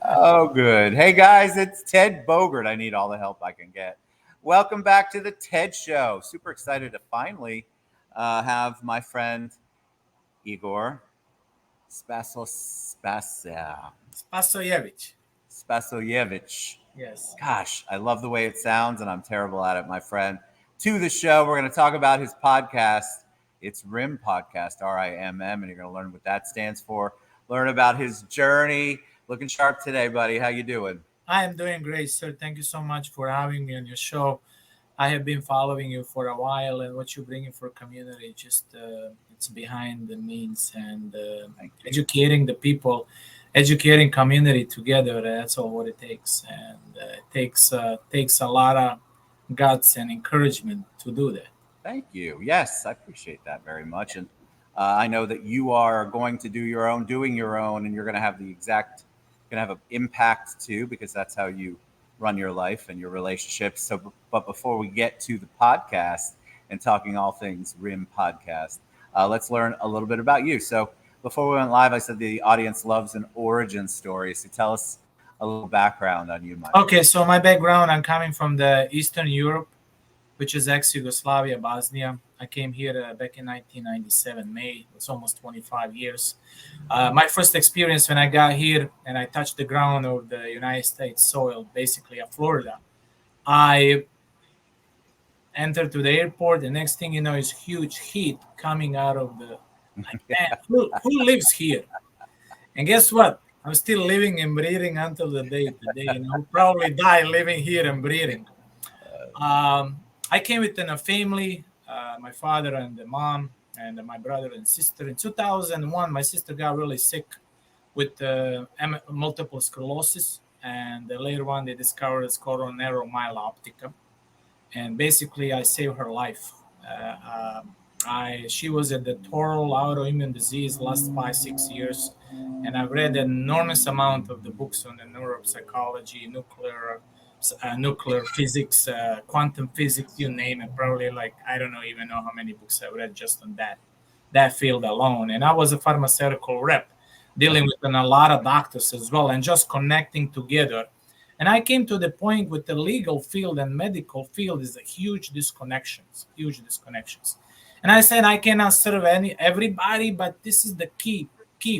Oh, good. Hey, guys, it's Ted Bogert. I need all the help I can get. Welcome back to the TED Show. Super excited to finally have my friend Igor Spasojevic. Spasojevic. Yes. Gosh, I love the way it sounds, and I'm terrible at it, my friend. To the show, we're going to talk about his podcast. It's RIMM Podcast, RIMM, and you're going to learn what that stands for. Learn about his journey. Looking sharp today, buddy. How you doing? I am doing great, sir. Thank you so much for having me on your show. I have been following you for a while, and what you're bringing for community, just it's behind the means and Thank you. educating the people, educating community together. That's all what it takes, and it takes a lot of guts and encouragement to do that. Thank you. Yes, I appreciate that very much. And I know that you are going to do your own, doing your own, and you're going to have the exact, going to have an impact too, because that's how you run your life and your relationships. So, but before we get to the podcast and talking all things RIM podcast, let's learn a little bit about you. So, before we went live, I said the audience loves an origin story. So, tell us a little background on you, my friend. Okay, so my background, I'm coming from the Eastern Europe, which is ex-Yugoslavia, Bosnia. I came here back in 1997, May. It's almost 25 years. My first experience when I got here and I touched the ground of the United States soil, basically of Florida, I entered to the airport. The next thing you know is huge heat coming out of the, like, man, who lives here? And guess what? I'm still living and breathing until the day today. And I'll probably die living here and breathing. I came within a family, my father and the mom, and my brother and sister. In 2001, my sister got really sick with multiple sclerosis, and later on, they discovered it's coronary myelopathy. And basically, I saved her life. She was at the total autoimmune disease last 5 6 years, and I've read an enormous amount of the books on the neuropsychology, nuclear physics, quantum physics, you name it. Probably like I don't know even know how many books I read just on that field alone. And I was a pharmaceutical rep, dealing with a lot of doctors as well, and just connecting together. And I came to the point with the legal field and medical field is a huge disconnections. And I said I cannot serve everybody, but this is the key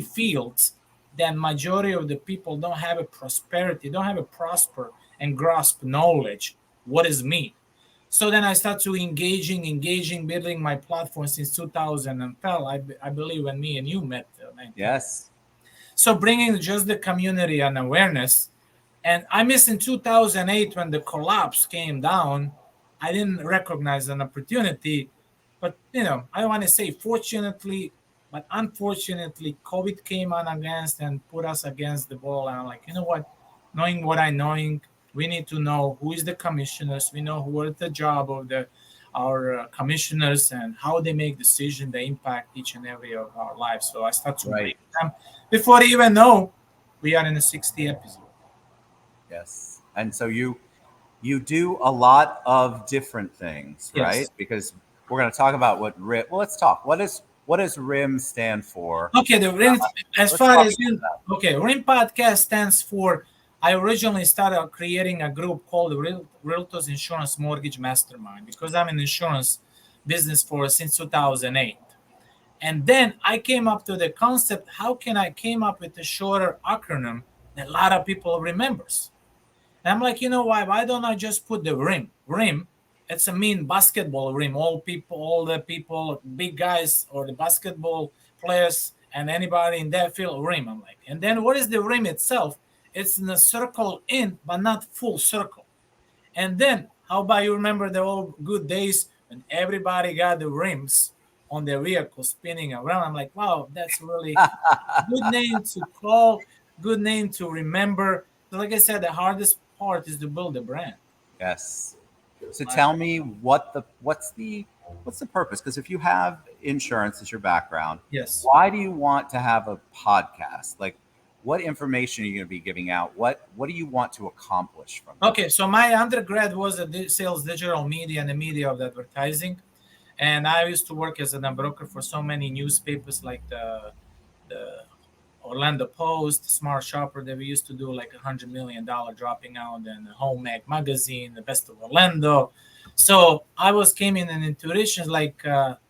fields that majority of the people don't have a prosperity, don't have a prosper and grasp knowledge. What is me? So then I start to engaging, building my platform since 2000 and fell. I believe when me and you met. 19. Yes. So bringing just the community and awareness. And I missed in 2008 when the collapse came down. I didn't recognize an opportunity, but I want to say fortunately, but unfortunately, COVID came on against and put us against the ball. And I'm like, you know what? Knowing what I knowing, we need to know who is the commissioners. We know who are the job of our commissioners and how they make decisions. They impact each and every of our lives. So I start to Right. break them before they even know we are in the 60th episode. Yes. And so you do a lot of different things, right? Yes. Because we're going to talk about what RIM. Well, let's talk. What does RIM stand for? Okay, the RIM, as Let's far talk as you, about okay, RIM podcast stands for. I originally started creating a group called the Realtors Insurance Mortgage Mastermind because I'm in insurance business for since 2008. And then I came up to the concept: how can I came up with a shorter acronym that a lot of people remembers? And I'm like, you know why? Why don't I just put the rim? Rim, it's a mean basketball rim. All the people, big guys or the basketball players and anybody in that field rim. I'm like, and then what is the rim itself? It's in a circle in, but not full circle. And then how about you remember the old good days when everybody got the rims on their vehicle spinning around? I'm like, wow, that's really good name to call, good name to remember. So like I said, the hardest part is to build a brand. yes. So Like, tell me what's the purpose? Because if you have insurance as your background, yes. why do you want to have a podcast? Like, what information are you going to be giving out? What do you want to accomplish from this? Okay, so my undergrad was a sales digital media and the media of advertising. And I used to work as a broker for so many newspapers like the Orlando Post, Smart Shopper that we used to do like $100 million dropping out, and Home Mag Magazine, the Best of Orlando. So I was came in an intuition like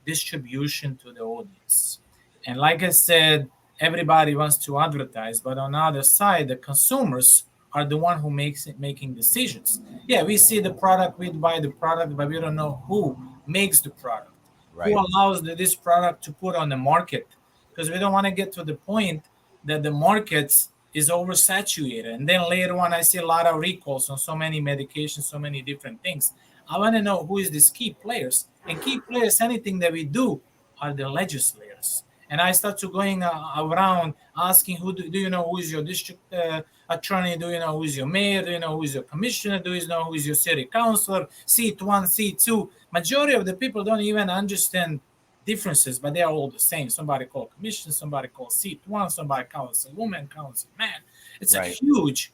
distribution to the audience, and like I said, everybody wants to advertise, but on the other side, the consumers are the one who makes it making decisions. Yeah, we see the product, we buy the product, but we don't know who makes the product, who Right. allows this product to put on the market, because we don't want to get to the point that the markets is oversaturated. And then later on, I see a lot of recalls on so many medications, so many different things. I want to know who is these key players. And key players, anything that we do, are the legislators. And I start to going around asking, do you know who is your district attorney? Do you know who is your mayor? Do you know who is your commissioner? Do you know who is your city councilor? Seat one, seat two. Majority of the people don't even understand differences, but they are all the same. Somebody call commission, somebody call seat one, somebody calls a woman, calls a man. It's a Right. huge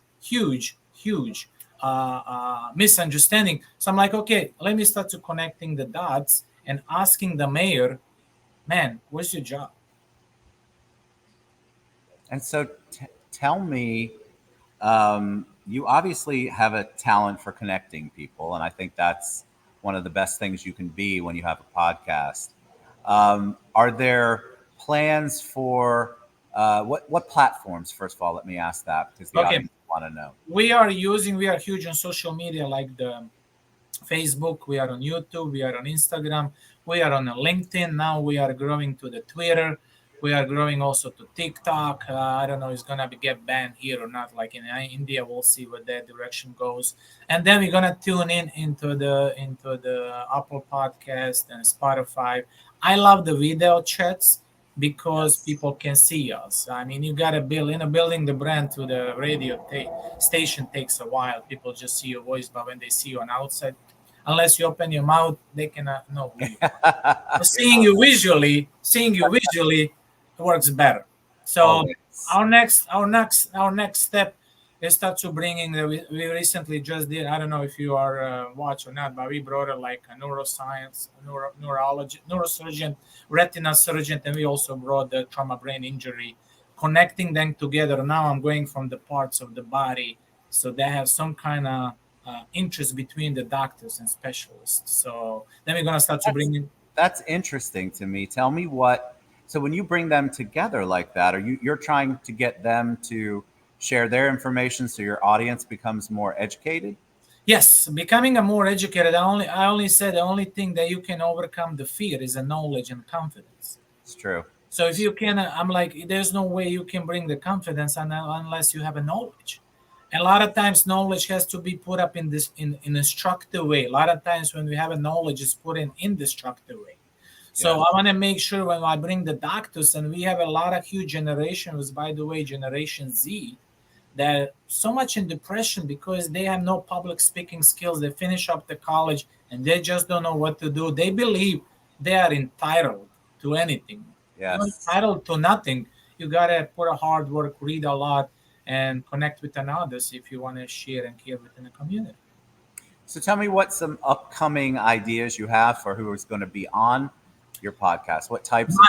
misunderstanding. So I'm like, okay, let me start to connecting the dots and asking the mayor, man, what's your job? And so tell me, you obviously have a talent for connecting people, and I think that's one of the best things you can be when you have a podcast. Are there plans for what platforms? First of all, let me ask that because the Okay, audience want to know. we are huge on social media like the Facebook, we are on YouTube, we are on Instagram, we are on LinkedIn. Now we are growing to the Twitter. We are growing also to TikTok. I don't know if it's gonna get banned here or not. Like in India, we'll see where that direction goes. And then we're gonna tune in into the Apple Podcast and Spotify. I love the video chats because Yes. people can see us. I mean, you gotta build building the brand to the radio station takes a while. People just see your voice, but when they see you on outside, unless you open your mouth, they cannot know who you are. But You're not seeing you visually works better. So always. our next step is start to bringing we recently just did. I don't know if you are watch or not, but we brought it like a neuroscience, neurology, neurosurgeon, retina surgeon, and we also brought the trauma brain injury, connecting them together. Now I'm going from the parts of the body, so they have some kind of interest between the doctors and specialists. So then we're gonna start to That's bring in. that's interesting to me. Tell me what. So when you bring them together like that, you're trying to get them to share their information so your audience becomes more educated? Yes, becoming a more educated. I only said the only thing that you can overcome the fear is a knowledge and confidence. It's true. So if you can, I'm like, there's no way you can bring the confidence unless you have a knowledge. And a lot of times, knowledge has to be put up in this in a structured way. A lot of times, when we have a knowledge, it's put in the structured way. So Yes. I want to make sure when I bring the doctors, and we have a lot of huge generations, by the way, Generation Z, that so much in depression because they have no public speaking skills. They finish up the college and they just don't know what to do. They believe they are entitled to anything. You're Yes. entitled to nothing. You gotta put a hard work, read a lot, and connect with others if you want to share and care within the community. So tell me what some upcoming ideas you have for who is going to be on your podcast. What types of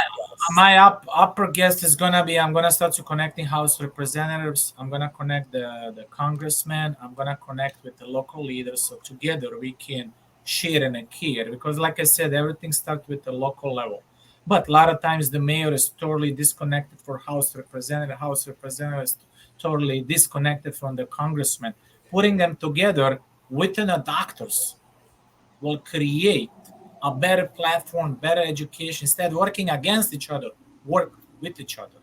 My guests? upper guest is gonna be I'm gonna start to connecting House representatives. I'm gonna connect the congressman. I'm gonna connect with the local leaders. So together we can share and care. Because like I said, everything starts with the local level. But a lot of times the mayor is totally disconnected for House representative. House representative is totally disconnected from the congressman. Putting them together within the doctors will create a better platform, better education. Instead of working against each other, work with each other.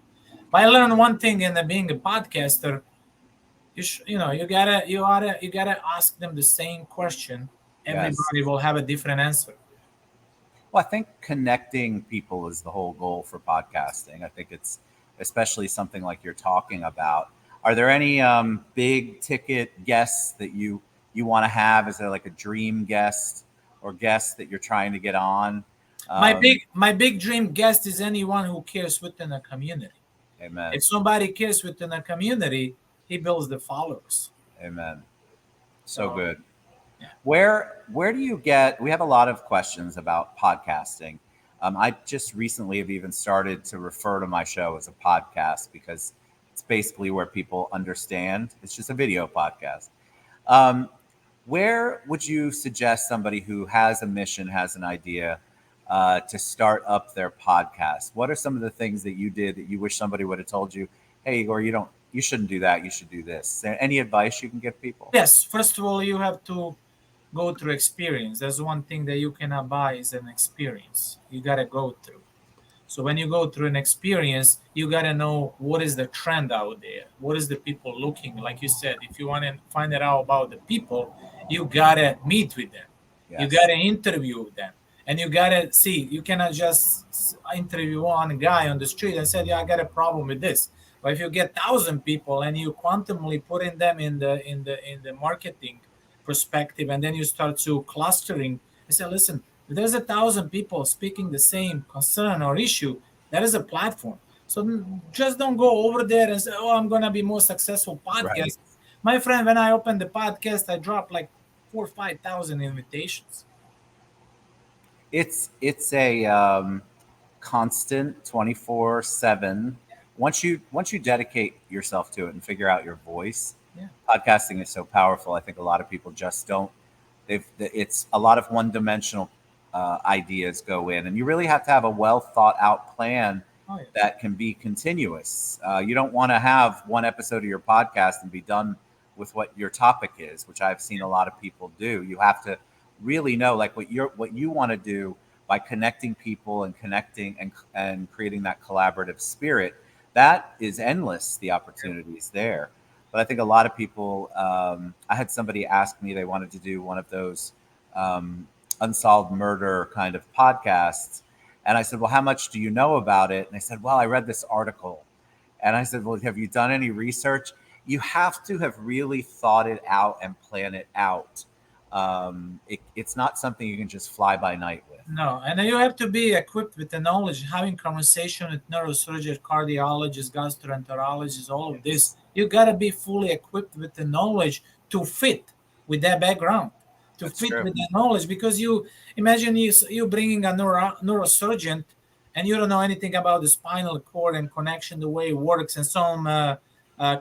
But I learned one thing in being a podcaster. You gotta ask them the same question. Yes. Everybody will have a different answer. Well, I think connecting people is the whole goal for podcasting. I think it's especially something like you're talking about. Are there any big ticket guests that you want to have? Is there like a dream guest or guest that you're trying to get on? Um, My big dream guest is anyone who cares within a community. amen. If somebody cares within a community, he builds the followers. Amen. So So good. yeah. Where do you get? We have a lot of questions about podcasting. I just recently have even started to refer to my show as a podcast because it's basically where people understand. It's just a video podcast. Um, where would you suggest somebody who has a mission, has an idea, to start up their podcast? What are some of the things that you did that you wish somebody would have told you? Hey, Igor, you shouldn't do that. You should do this. Is there any advice you can give people? Yes, first of all, you have to go through experience. There's one thing that you cannot buy is an experience. You gotta go through. So when you go through an experience, you gotta know what is the trend out there. What is the people looking? Like you said, if you want to find out about the people, you gotta meet with them. You Yes, gotta interview them, and you gotta see. You cannot just interview one guy on the street and say, "Yeah, I got a problem with this." But if you get 1,000 people and you quantumly putting them in the marketing perspective, and then you start to clustering, I say, "Listen, if there's 1,000 people speaking the same concern or issue, that is a platform. So just don't go over there and say, "Oh, I'm gonna be more successful right. podcast." My friend, when I opened the podcast, I dropped like 4 or 5 thousand invitations. It's a constant 24/7. Once you dedicate yourself to it and figure out your voice, Yeah. podcasting is so powerful. I think a lot of people just don't. It's a lot of one-dimensional ideas go in, and you really have to have a well thought out plan Oh yeah. that can be continuous. You don't want to have one episode of your podcast and be done with what your topic is, which I've seen a lot of people do. You have to really know like what you want to do by connecting people and connecting and creating that collaborative spirit. That is endless. The opportunities there. But I think a lot of people. I had somebody ask me they wanted to do one of those unsolved murder kind of podcasts, and I said, "Well, how much do you know about it?" And they said, "Well, I read this article." And I said, "Well, have you done any research?" You have to have really thought it out and plan it out. It's not something you can just fly by night with. No, and then you have to be equipped with the knowledge, having conversation with neurosurgeons, cardiologists, gastroenterologists, all of this. It's, You gotta be fully equipped with the knowledge to fit with that background, to that's fit true. with that knowledge. Because you imagine you bringing a neurosurgeon, and you don't know anything about the spinal cord and connection, the way it works, and some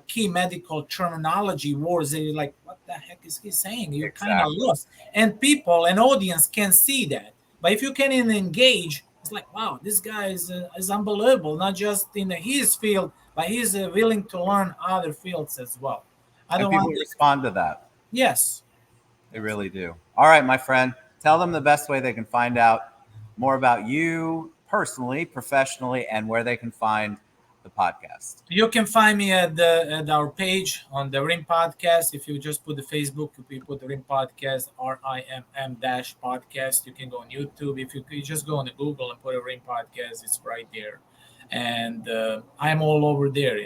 key medical terminology words. That you're like, what the heck is he saying? You're kind of Exactly. lost, and people and audience can see that. But if you can engage, it's like, wow, this guy is unbelievable. Not just in his field, but he's willing to learn other fields as well. I And don't people want to. respond to that. Yes, They really do. All right, my friend, tell them the best way they can find out more about you personally, professionally, and where they can find the podcast. you can find me at our page on the RIM podcast. If you just put the Facebook, if you put the RIM podcast, RIMM dash podcast, you can go on YouTube. If you just go on the Google and put a RIM podcast, it's right there. And I'm all over there.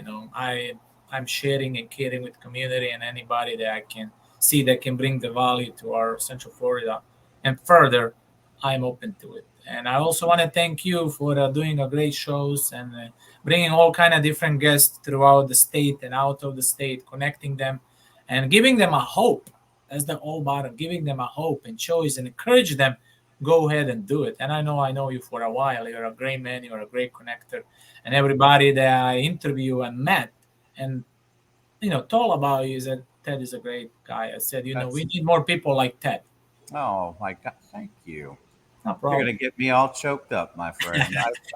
I'm sharing and caring with community and anybody that I can see that can bring the value to our Central Florida and further. I'm open to it. And I also want to thank you for doing a great shows and bringing all kind of different guests throughout the state and out of the state, connecting them and giving them a hope. That's the whole bottom, giving them a hope and choice and encourage them. Go ahead and do it. And I know you for a while. You're a great man. You're a great connector. And everybody that I interview and met and told about you is that Ted is a great guy. I said, we That's need more people like Ted. oh my God, thank you. No You're problem. gonna get me all choked up, my friend.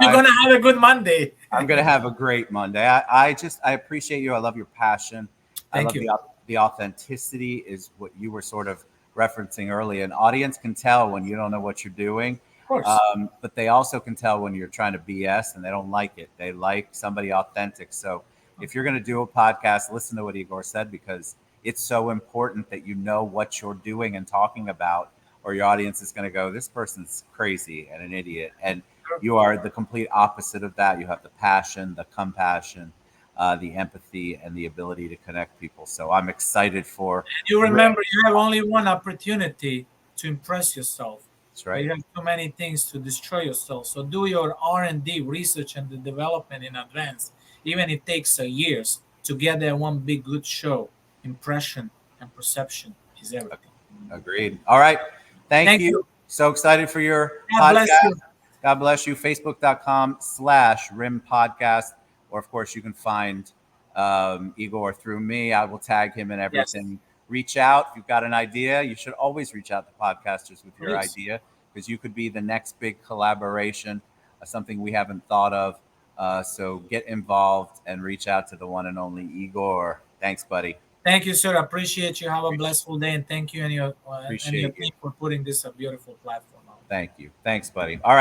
You're gonna have a good Monday. I'm gonna have a great Monday. I appreciate you. I love your passion. I Thank love you. the authenticity is what you were sort of referencing earlier. An audience can tell when you don't know what you're doing, Of course. but they also can tell when you're trying to BS and they don't like it. They like somebody authentic. So if you're gonna do a podcast, listen to what Igor said because it's so important that you know what you're doing and talking about, or your audience is going to go, "This person's crazy and an idiot." And you are the complete opposite of that. You have the passion, the compassion, the empathy, and the ability to connect people. So I'm excited for. You remember you have only one opportunity to impress yourself. That's But right. you have too many things to destroy yourself. So do your R&D research and the development in advance, even if it takes years to get that one big good show. Impression and perception is everything. Agreed. All right. Thank Thank you. you. So excited for your God bless podcast. you. God bless you. Facebook.com/RIMM podcast. Or, of course, you can find Igor through me. I will tag him in Yes, everything. Reach out. If you've got an idea, you should always reach out to podcasters with your please. idea, because you could be the next big collaboration, something we haven't thought of. So get involved and reach out to the one and only Igor. Thanks, buddy. Thank you, sir. Appreciate you. Have a Appreciate, blissful day, and thank you and your appreciate you. team for putting this a beautiful platform out. Thank you. Thanks, buddy. All right.